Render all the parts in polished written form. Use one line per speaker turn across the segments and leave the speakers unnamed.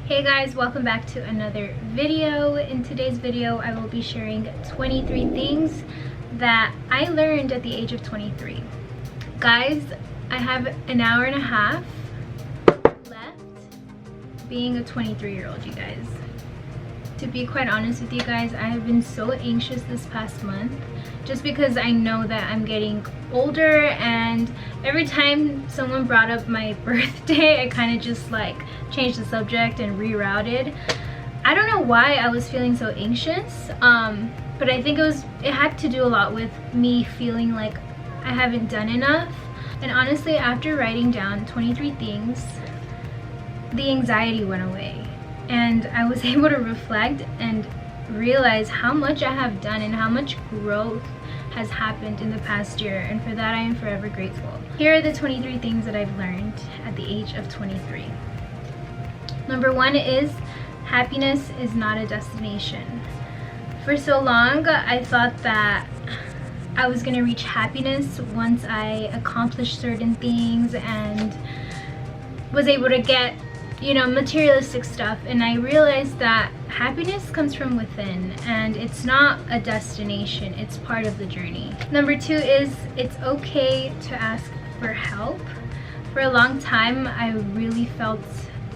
Hey guys, welcome back to another video. In today's video, I will be sharing 23 things that I learned at the age of 23. Guys, I have an hour and a half left being a 23-year-old, you guys. To be quite honest with you guys, I have been so anxious this past month just because I know that I'm getting older, and every time someone brought up my birthday, I kind of just like changed the subject and rerouted. I don't know why I was feeling so anxious, but I think it had to do a lot with me feeling like I haven't done enough. And honestly, after writing down 23 things, the anxiety went away and I was able to reflect and realize how much I have done and how much growth has happened in the past year, and for that I am forever grateful. Here are the 23 things that I've learned at the age of 23. Number one is happiness is not a destination. For so long I thought that I was going to reach happiness once I accomplished certain things and was able to get, materialistic stuff, and I realized that happiness comes from within and it's not a destination, it's part of the journey. Number two is it's okay to ask for help. For a long time I really felt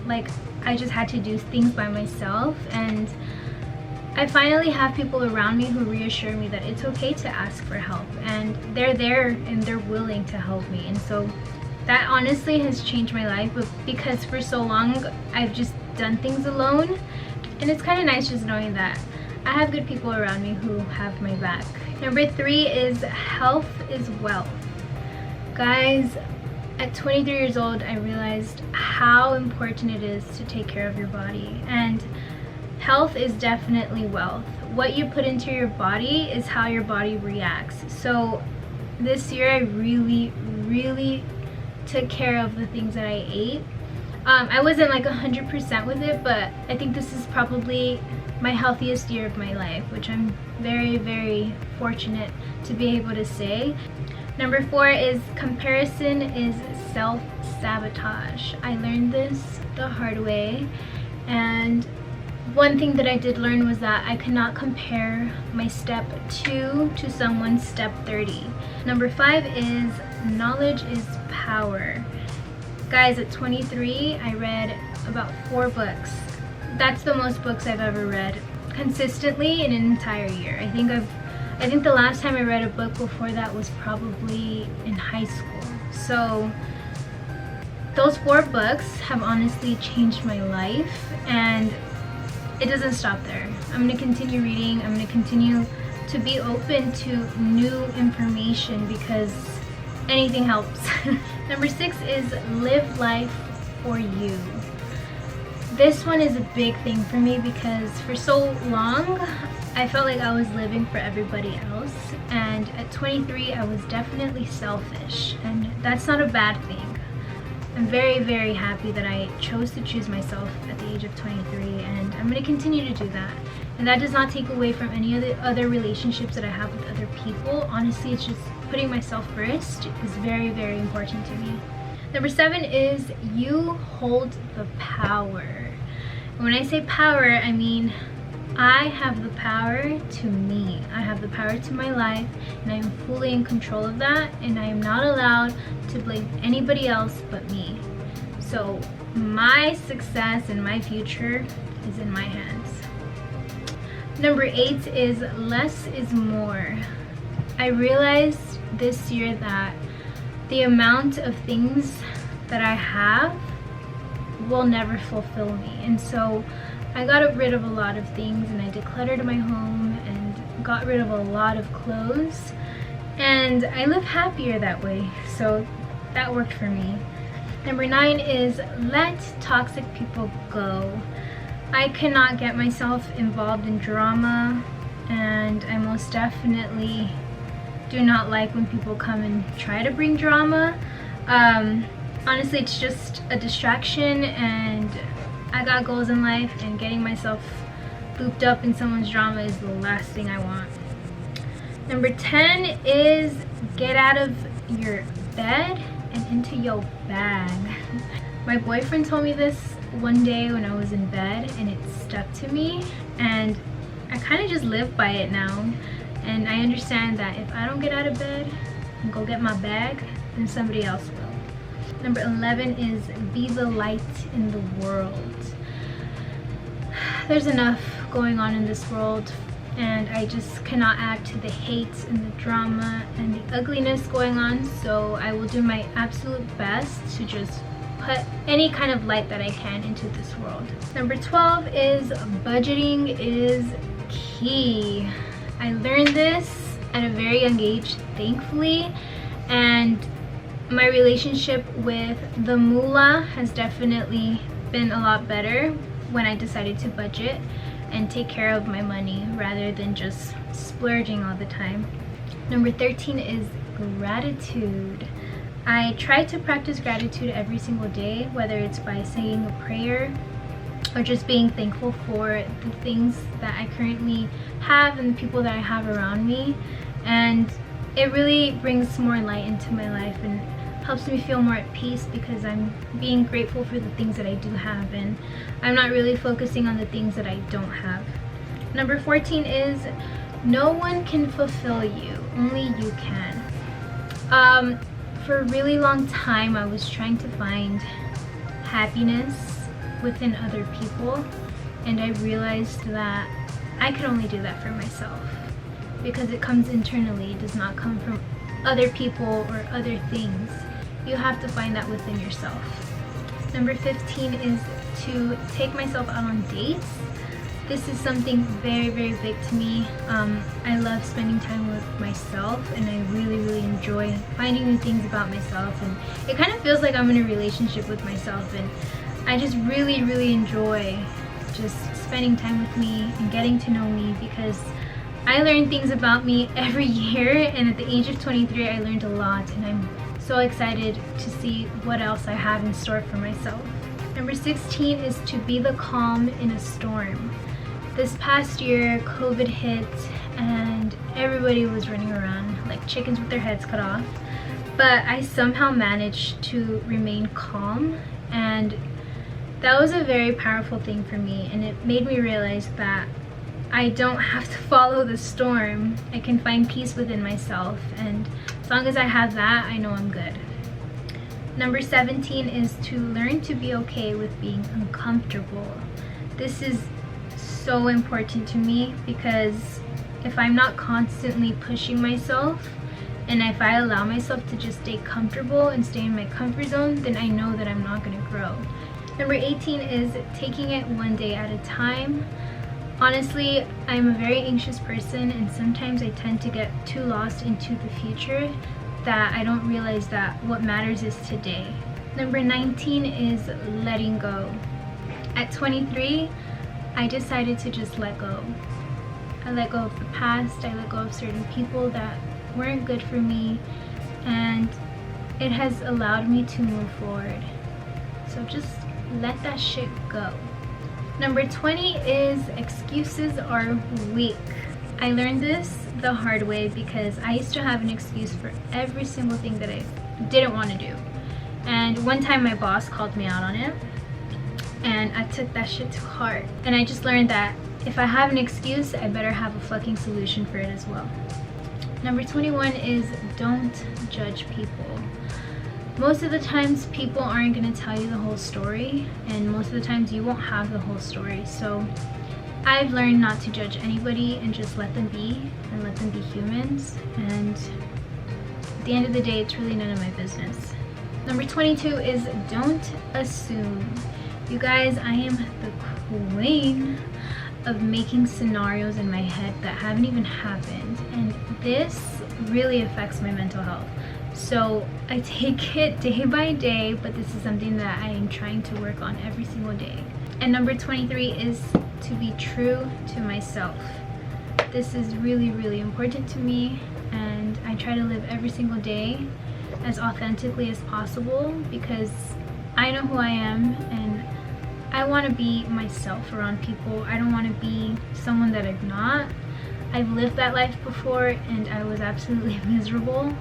like I just had to do things by myself, and I finally have people around me who reassure me that it's okay to ask for help, and they're there and they're willing to help me. And so that honestly has changed my life, because for so long I've just done things alone, and it's kind of nice just knowing that I have good people around me who have my back. Number three is health is wealth. Guys, at 23 years old I realized how important it is to take care of your body, and health is definitely wealth. What you put into your body is how your body reacts. So this year I really took care of the things that I ate. I wasn't like 100% with it, but I think this is probably my healthiest year of my life, which I'm very fortunate to be able to say. Number four is comparison is self-sabotage. I learned this the hard way, and one thing that I did learn was that I could not compare my step 2 to someone's step 30. Number five is knowledge is power. Guys, at 23 I read about 4 books. That's the most books I've ever read consistently in an entire year. I think the last time I read a book before that was probably in high school. So those 4 books have honestly changed my life, and it doesn't stop there. I'm going to continue reading. I'm going to continue to be open to new information because anything helps. Number 6 is live life for you. This one is a big thing for me because for so long I felt like I was living for everybody else, and at 23 I was definitely selfish, and that's not a bad thing. I'm very happy that I chose to choose myself at the age of 23, and I'm going to continue to do that. And that does not take away from any of the other relationships that I have with other people. Honestly, it's just putting myself first is very important to me. Number 7 is you hold the power. And when I say power, I mean I have the power to me. I have the power to my life, and I am fully in control of that, and I am not allowed to blame anybody else but me. So my success and my future is in my hands. Number 8 is less is more. I realized this year that the amount of things that I have will never fulfill me, and so I got rid of a lot of things, and I decluttered my home and got rid of a lot of clothes, and I live happier that way, so that worked for me. Number 9 is let toxic people go. I cannot get myself involved in drama, and I most definitely do not like when people come and try to bring drama. Honestly, it's just a distraction, and I got goals in life, and getting myself looped up in someone's drama is the last thing I want. Number 10 is get out of your bed and into your bag. My boyfriend told me this one day when I was in bed, and it stuck to me, and I kind of just live by it now. And I understand that if I don't get out of bed and go get my bag, then somebody else will. Number 11 is be the light in the world. There's enough going on in this world, and I just cannot add to the hate and the drama and the ugliness going on, so I will do my absolute best to just put any kind of light that I can into this world. Number 12 is budgeting is key. I learned this at a very young age, thankfully, and my relationship with the moolah has definitely been a lot better when I decided to budget and take care of my money rather than just splurging all the time. Number 13 is gratitude. I try to practice gratitude every single day, whether it's by saying a prayer or just being thankful for the things that I currently have and the people that I have around me. And it really brings more light into my life and helps me feel more at peace because I'm being grateful for the things that I do have, and I'm not really focusing on the things that I don't have. Number 14 is no one can fulfill you, only you can. For a really long time I was trying to find happiness within other people, and I realized that I could only do that for myself because it comes internally. It does not come from other people or other things. You have to find that within yourself. Number 15 is to take myself out on dates. This is something very, very big to me. I love spending time with myself, and I really enjoy finding new things about myself, and it kind of feels like I'm in a relationship with myself, and I just really enjoy just spending time with me and getting to know me, because I learn things about me every year, and at the age of 23 I learned a lot, and I'm so excited to see what else I have in store for myself. Number 16 is to be the calm in a storm. This past year, COVID hit and everybody was running around like chickens with their heads cut off, but I somehow managed to remain calm, and that was a very powerful thing for me, and it made me realize that I don't have to follow the storm. I can find peace within myself, and as long as I have that, I know I'm good. Number 17 is to learn to be okay with being uncomfortable. This is so important to me because if I'm not constantly pushing myself, and if I allow myself to just stay comfortable and stay in my comfort zone, then I know that I'm not going to grow. Number 18 is taking it one day at a time. Honestly, I'm a very anxious person, and sometimes I tend to get too lost into the future that I don't realize that what matters is today. Number 19 is letting go. At 23, I decided to just let go. I let go of the past, I let go of certain people that weren't good for me, and it has allowed me to move forward. So just let that shit go. Number 20 is excuses are weak. I learned this the hard way because I used to have an excuse for every single thing that I didn't want to do. And one time my boss called me out on it, and I took that shit to heart. And I just learned that if I have an excuse, I better have a fucking solution for it as well. Number 21 is don't judge people. Most of the times people aren't going to tell you the whole story, and most of the times you won't have the whole story. So I've learned not to judge anybody and just let them be, and let them be humans, and at the end of the day, it's really none of my business. Number 22 is don't assume. You guys, I am the queen of making scenarios in my head that haven't even happened, and this really affects my mental health. So I take it day by day, but this is something that I am trying to work on every single day. And number 23 is to be true to myself. This is really important to me, and I try to live every single day as authentically as possible because I know who I am, and I want to be myself around people. I don't want to be someone that I'm not. I've lived that life before, and I was absolutely miserable.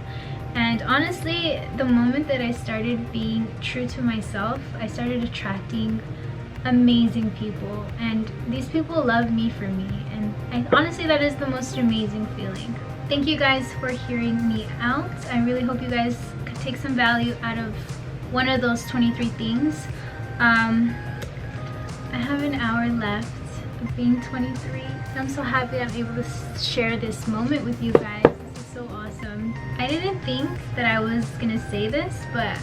And honestly, the moment that I started being true to myself, I started attracting amazing people, and these people love me for me, and honestly that is the most amazing feeling. Thank you guys for hearing me out. I really hope you guys could take some value out of one of those 23 things. I have an hour left of being 23. I'm so happy I'm able to share this moment with you guys. This is so awesome. I didn't think that I was gonna say this, but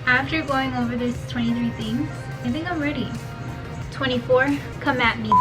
after going over this 23 things, I think I'm ready. 24, come at me.